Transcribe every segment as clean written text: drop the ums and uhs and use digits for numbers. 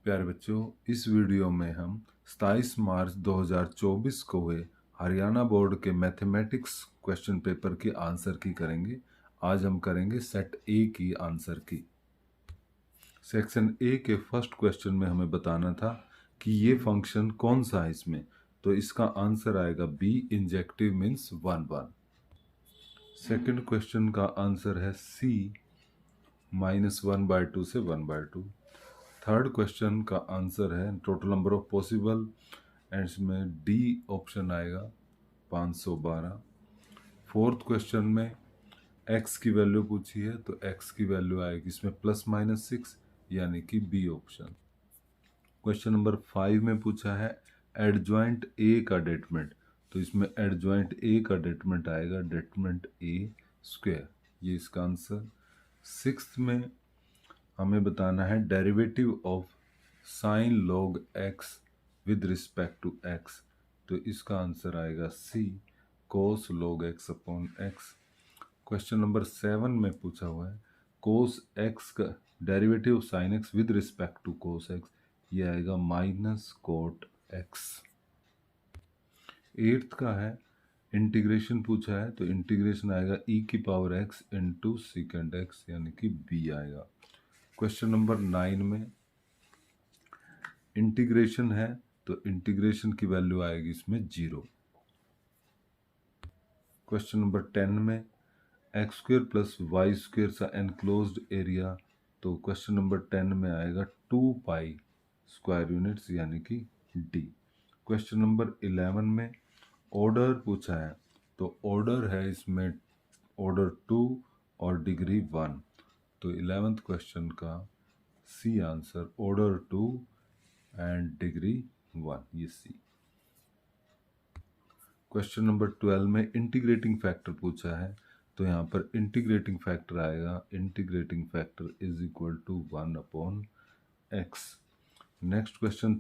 प्यारे बच्चों, इस वीडियो में हम 27 मार्च 2024 को हुए हरियाणा बोर्ड के मैथमेटिक्स क्वेश्चन पेपर के आंसर की करेंगे। आज हम करेंगे सेट ए की आंसर की। सेक्शन ए के फर्स्ट क्वेश्चन में हमें बताना था कि ये फंक्शन कौन सा है इसमें, तो इसका आंसर आएगा B injective means 1 1। Second question का आंसर है सी -1/2 से 1/2। थर्ड क्वेश्चन का आंसर है total number of possible and इसमें डी ऑप्शन आएगा 512। फोर्थ क्वेश्चन में x की वैल्यू पूछी है तो x की वैल्यू आएगी इसमें ±6 यानी कि बी ऑप्शन। क्वेश्चन नंबर 5 में पूछा है एडजॉइंट ए का डेटमेंट, तो इसमें एडजॉइंट ए का डेटमेंट आएगा डेटमेंट ए स्क्वायर, ये इसका आंसर। सिक्स्थ में हमें बताना है derivative of sine log x with respect to x, तो इसका आंसर आएगा सी cos log x upon x। Question number 7 में पूछा हुआ है कोस x का derivative sine x with respect to cos x, ये आएगा माइनस कोट x। एट्थ का है इंटीग्रेशन पूछा है तो इंटीग्रेशन आएगा e की power x into second x यानी कि b आएगा। क्वेश्चन नंबर 9 में इंटीग्रेशन है तो इंटीग्रेशन की वैल्यू आएगी इसमें 0। क्वेश्चन नंबर 10 में x² प्लस y² सा एनक्लोज्ड एरिया, तो क्वेश्चन नंबर 10 में आएगा 2 पाई स्क्वायर यूनिट्स यानी कि d। क्वेश्चन नंबर 11 में ऑर्डर पूछा है तो ऑर्डर है इसमें ऑर्डर 2 और डिग्री 1, तो 11th क्वेश्चन का C answer order 2 and degree 1, ये सी। क्वेश्चन नंबर 12 में इंटीग्रेटिंग फैक्टर पूछा है तो यहाँ पर इंटीग्रेटिंग फैक्टर आएगा integrating factor is equal to 1/x। Next question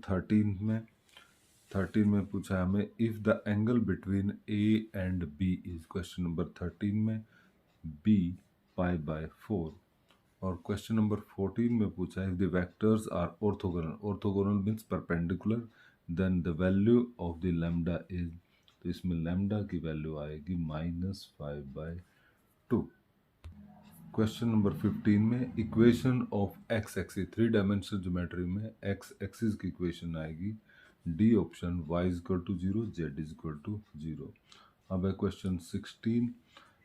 13 में पूछा है हमें if the angle between A and B is, question number 13 में b π/4। और क्वेश्चन नंबर 14 में पूछा है if the vectors are orthogonal, orthogonal means perpendicular, then the value of the lambda is, तो इसमें लैम्डा की वैल्यू आएगी -5/2। क्वेश्चन नंबर 15 में equation of x axis, 3 dimensional geometry में x एक्सिस की इक्वेशन आएगी डी ऑप्शन y = 0 z = 0। अब है क्वेश्चन 16,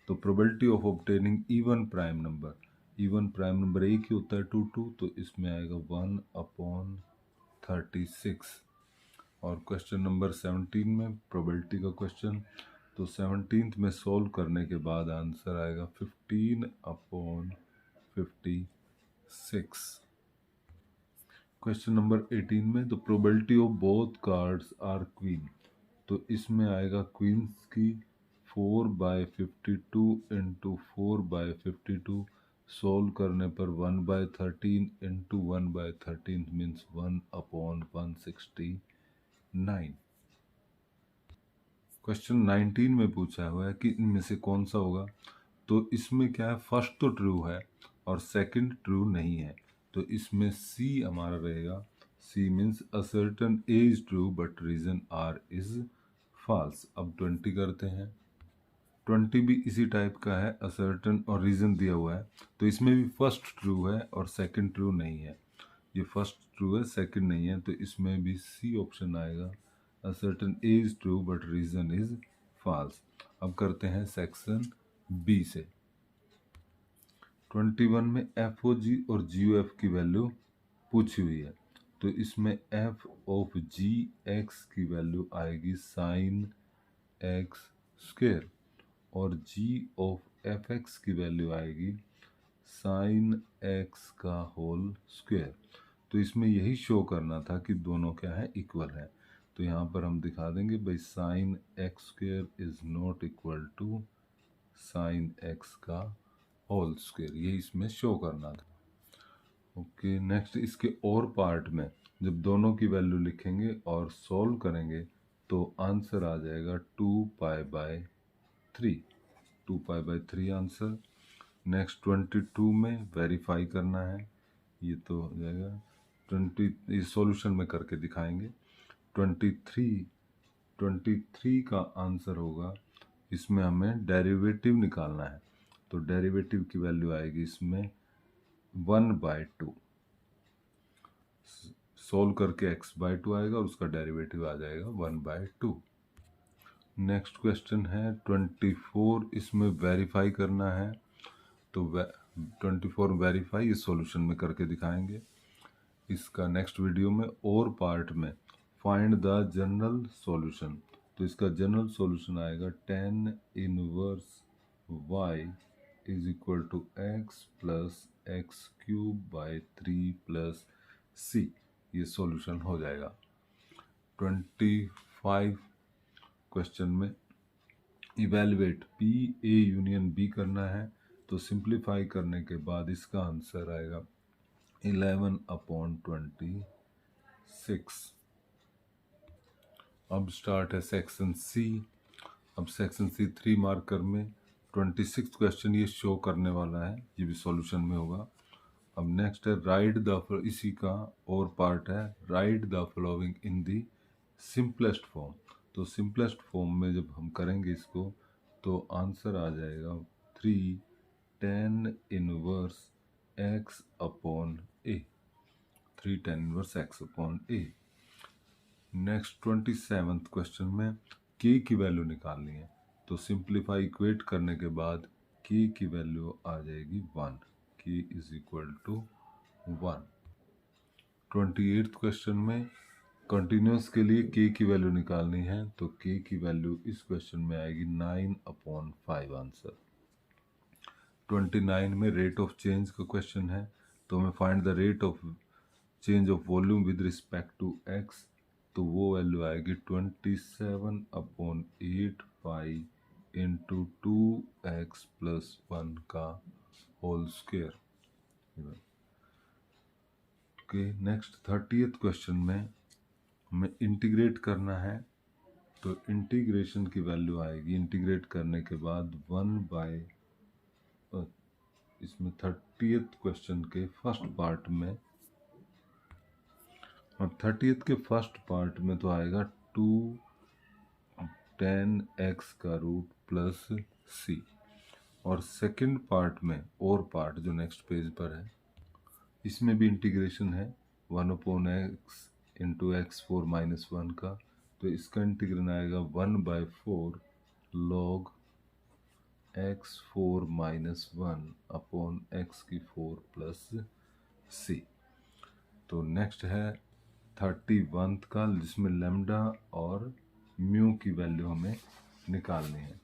तो probability of obtaining even prime number, even prime number एक ही होता है 2 2, तो इसमें आएगा 1/36। और क्वेश्चन नंबर 17 में प्रोबेबिलिटी का क्वेश्चन, तो 17th में सॉल्व करने के बाद आंसर आएगा 15/56। क्वेश्चन नंबर 18 में तो probability of both cards are queen, तो इसमें आएगा क्वींस की 4/52 इंटू 4/52, सॉल्व करने पर 1/13 इंटू 1/13 मीन्स 1/169। क्वेश्चन 19 में पूछा हुआ है कि इनमें से कौन सा होगा, तो इसमें क्या है फर्स्ट तो ट्रू है और सेकंड ट्रू नहीं है, तो इसमें सी हमारा रहेगा, C means assertion A is true but reason R is false. अब 20 करते हैं, 20 भी इसी टाइप का है, अ सर्टेन और रीजन दिया हुआ है, तो इसमें भी फर्स्ट ट्रू है और सेकंड ट्रू नहीं है, ये फर्स्ट ट्रू है सेकंड नहीं है, तो इसमें भी सी ऑप्शन आएगा, a certain A is true but reason is false। अब करते हैं सेक्शन बी से। 21 में FOG और GOF की वैल्यू पूछी हुई है, तो इसमें f ऑफ जी एक्स की वैल्यू आएगी साइन x² और g ऑफ fx की वैल्यू आएगी साइन x का होल स्क्वायर। तो इसमें यही शो करना था कि दोनों क्या है इक्वल है, तो यहाँ पर हम दिखा देंगे भाई sine x² is not equal to sine x का होल स्क्वायर, ये इसमें शो करना था। ओके, नेक्स्ट इसके और पार्ट में जब दोनों की वैल्यू लिखेंगे और सॉल्व करेंगे तो आंसर आ जाएगा 2π/3, 2π/3 आंसर। नेक्स्ट 22 में वेरीफाई करना है, ये तो हो जाएगा ये सॉल्यूशन में करके दिखाएंगे। 23 का आंसर होगा, इसमें हमें डेरिवेटिव निकालना है, तो डेरिवेटिव की वैल्यू आएगी इसमें 1/2। सोल्व करके x/2 आएगा और उसका डेरिवेटिव आ जाएगा 1/2। नेक्स्ट क्वेश्चन है 24, इसमें वेरीफाई करना है, तो 24 वेरीफाई इस सॉल्यूशन में करके दिखाएंगे। इसका नेक्स्ट वीडियो में और पार्ट में फाइंड द जनरल सॉल्यूशन, तो इसका जनरल सॉल्यूशन आएगा tan inverse y is equal to x plus x³ 3 + c, ये सॉल्यूशन हो जाएगा। 25 क्वेश्चन में evaluate P A union B करना है, तो सिंप्लीफाई करने के बाद इसका आंसर आएगा 11/26। अब स्टार्ट है सेक्शन सी। अब सेक्शन सी 3 मार्कर में 26 क्वेश्चन ये शो करने वाला है, ये भी सॉल्यूशन में होगा। अब नेक्स्ट है राइट द, इसी का और पार्ट है right the following in the simplest form, तो सिंपलेस्ट फॉर्म में जब हम करेंगे इसको तो आंसर आ जाएगा 3 tan inverse x/a, 3 tan inverse x/a। Next 27th question में k की वैल्यू निकालनी है, तो सिंप्लीफाई इक्वेट करने के बाद k की वैल्यू आ जाएगी 1, k is equal to 1। 28th question में कंटिन्यूस के लिए k की वैल्यू निकालनी है, तो k की वैल्यू इस क्वेश्चन में आएगी 9/5 आंसर। 29 में रेट ऑफ चेंज का क्वेश्चन है, तो हमें find the rate of change of volume with respect to x, तो वो वैल्यू आएगी 27/8 पाई इंटू 2x + 1 का whole square. Okay, next 30th question में हमें इंटीग्रेट करना है, तो इंटीग्रेशन की वैल्यू आएगी, इंटीग्रेट करने के बाद 1 इसमें 30th क्वेश्चन के फर्स्ट पार्ट में, और 30th के फर्स्ट पार्ट में तो आएगा 2 tan x का रूट प्लस c, और सेकंड पार्ट में और पार्ट जो नेक्स्ट पेज पर है इसमें भी इंटीग्रेशन है 1/x इंटू x4 - 1 का, तो इसका इंटीग्रेशन आएगा 1/4 log x4 - 1/x4 plus c। तो नेक्स्ट है 31th का, जिसमें लैम्डा और म्यू की वैल्यू हमें निकालनी है,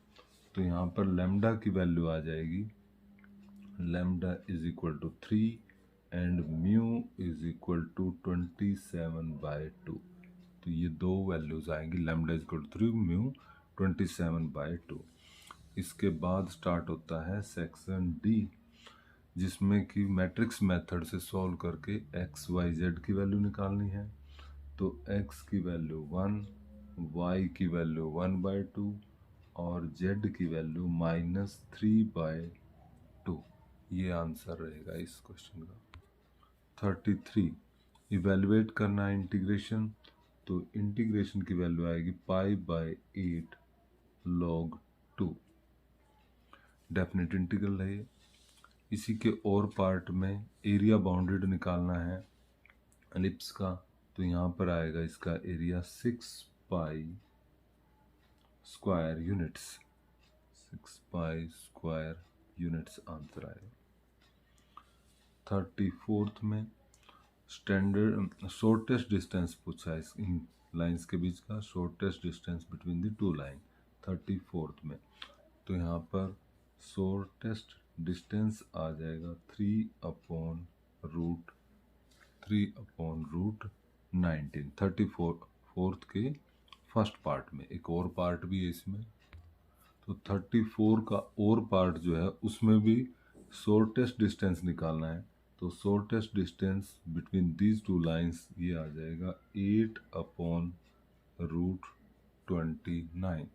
तो यहाँ पर लैम्डा की वैल्यू आ जाएगी lambda is equal to 3 and mu is equal to 27/2, तो ये दो वैल्यूज आएंगी, lambda is equal to 3, mu 27/2। इसके बाद स्टार्ट होता है सेक्शन डी, जिसमें कि मैट्रिक्स मेथड से सॉल्व करके x y z की वैल्यू निकालनी है, तो x की वैल्यू 1, y की वैल्यू 1/2 और z की वैल्यू -3/2, ये आंसर रहेगा इस क्वेश्चन का। 33 इवेलुएट करना है इंटीग्रेशन, तो इंटीग्रेशन की वैल्यू आएगी π/8 log 2, डेफिनेट इंटीग्रल है ये। इसी के और पार्ट में एरिया बाउंडेड निकालना है एलिप्स का, तो यहाँ पर आएगा इसका एरिया 6π² यूनिट्स, 6π² यूनिट्स आंसर आएगा। 34th में स्टैंडर्ड शॉर्टेस्ट डिस्टेंस पूछा है इन लाइंस के बीच का, shortest distance between the two line 34th में, तो यहाँ पर शॉर्टेस्ट डिस्टेंस आ जाएगा 3/√19। 34th के फर्स्ट पार्ट में एक और पार्ट भी है इसमें, तो 34 का और पार्ट जो है उसमें भी शॉर्टेस्ट डिस्टेंस निकालना है, तो shortest distance between these two lines ये आ जाएगा 8/√29।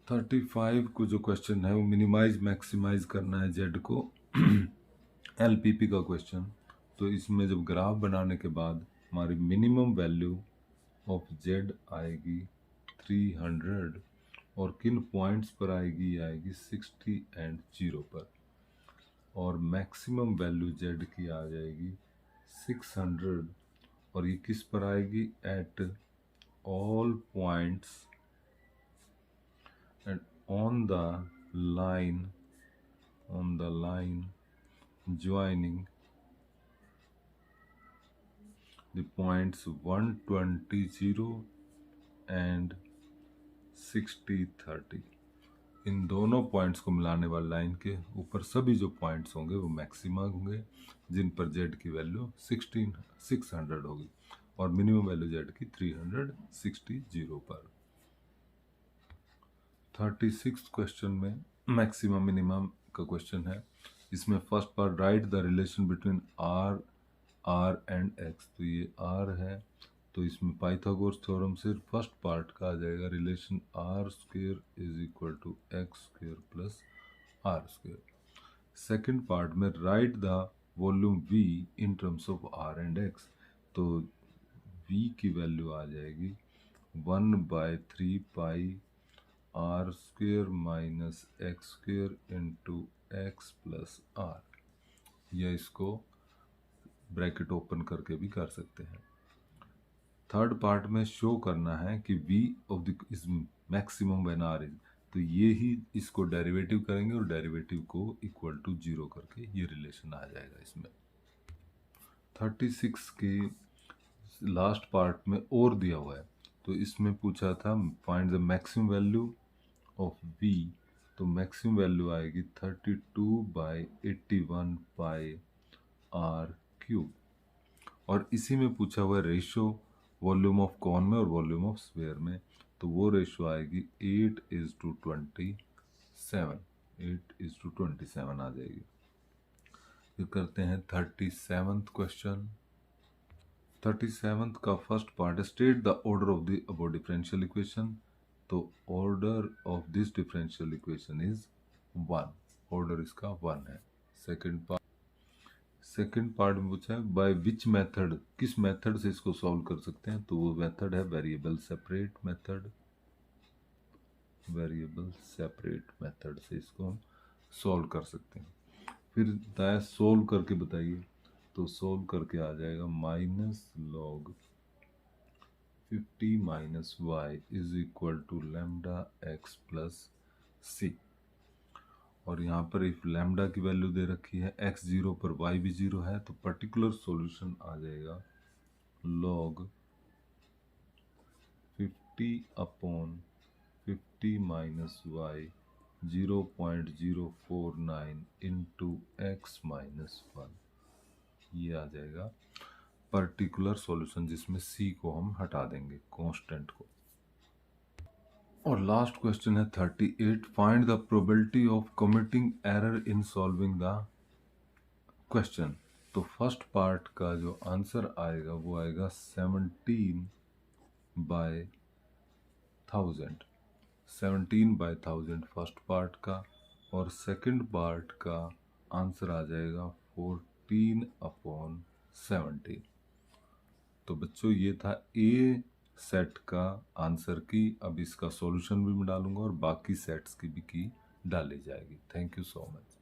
35 को जो क्वेश्चन है वो मिनिमाइज मैक्सिमाइज करना है जेड को, एलपीपी का क्वेश्चन। तो इसमें जब ग्राफ बनाने के बाद हमारी मिनिमम वैल्यू ऑफ जेड आएगी 300 और किन पॉइंट्स पर आएगी, आएगी 60 एंड 0 पर, और मैक्सिमम वैल्यू जेड की आ जाएगी 600 और ये किस पर आएगी, at all points and on the line joining the points 120 and 60-30। इन दोनों पॉइंट्स को मिलाने वाली लाइन के ऊपर सभी जो पॉइंट्स होंगे वो मैक्सिमा होंगे, जिन पर जेड की वैल्यू 600 होगी और मिनिमम वैल्यू जेड की 360 पर। 36 क्वेश्चन में मैक्सिमम मिनिमम का क्वेश्चन है। इसमें first part, right the relation between R and X. तो ये आर है, तो इसमें पाइथागोरस थ्योरम से फर्स्ट पार्ट का आ जाएगा relation R square is equal to X square plus R square. Second part में right the volume V in terms of R and X. तो वी की वैल्यू आ जाएगी 1/3 pi R square minus X square into X plus R, या इसको bracket open करके भी कर सकते हैं। थर्ड पार्ट में शो करना है कि v of the is maximum when r is, तो ये ही इसको डेरिवेटिव करेंगे और डेरिवेटिव को इक्वल टू 0 करके ये रिलेशन आ जाएगा इसमें। 36 के लास्ट पार्ट में और दिया हुआ है, तो इसमें पूछा था find the maximum value of v, तो मैक्सिमम वैल्यू आएगी 32/81 पाई r क्यूब, और इसी में पूछा हुआ है रेशो वॉल्यूम ऑफ कॉन में और वॉल्यूम ऑफ स्फीयर में, तो वो रेशो आएगी 8:27 आ जाएगी। फिर करते हैं 37th क्वेश्चन। 37th का फर्स्ट पार्ट है state the order of the above differential equation. तो order of this differential equation is 1, order इसका 1 है। सेकेंड पार्ट में पूछा है बाय विच मेथड, किस मेथड से इसको सॉल्व कर सकते हैं, तो वो मेथड है variable separate method. Variable separate method से इसको हम सॉल्व कर सकते हैं। फिर बताया सोल्व करके बताइए, तो सोल्व करके आ जाएगा minus log 50 minus Y is equal to lambda X plus C, और यहाँ पर इफ लैम्डा की वैल्यू दे रखी है x 0 पर y भी 0 है, तो पर्टिकुलर सॉल्यूशन आ जाएगा log 50/50 minus y 0.049 into x minus 1, ये आ जाएगा पर्टिकुलर सॉल्यूशन, जिसमें c को हम हटा देंगे कांस्टेंट को। और लास्ट क्वेश्चन है 38, find the probability of committing error in solving the question. तो फर्स्ट पार्ट का जो आंसर आएगा वो आएगा 17/1000 फर्स्ट पार्ट का, और सेकंड पार्ट का आंसर आ जाएगा 14/17। तो बच्चों ये था ए सेट का आंसर की। अब इसका सॉल्यूशन भी मैं डालूंगा और बाकी सेट्स की भी की डाली जाएगी। Thank you so much.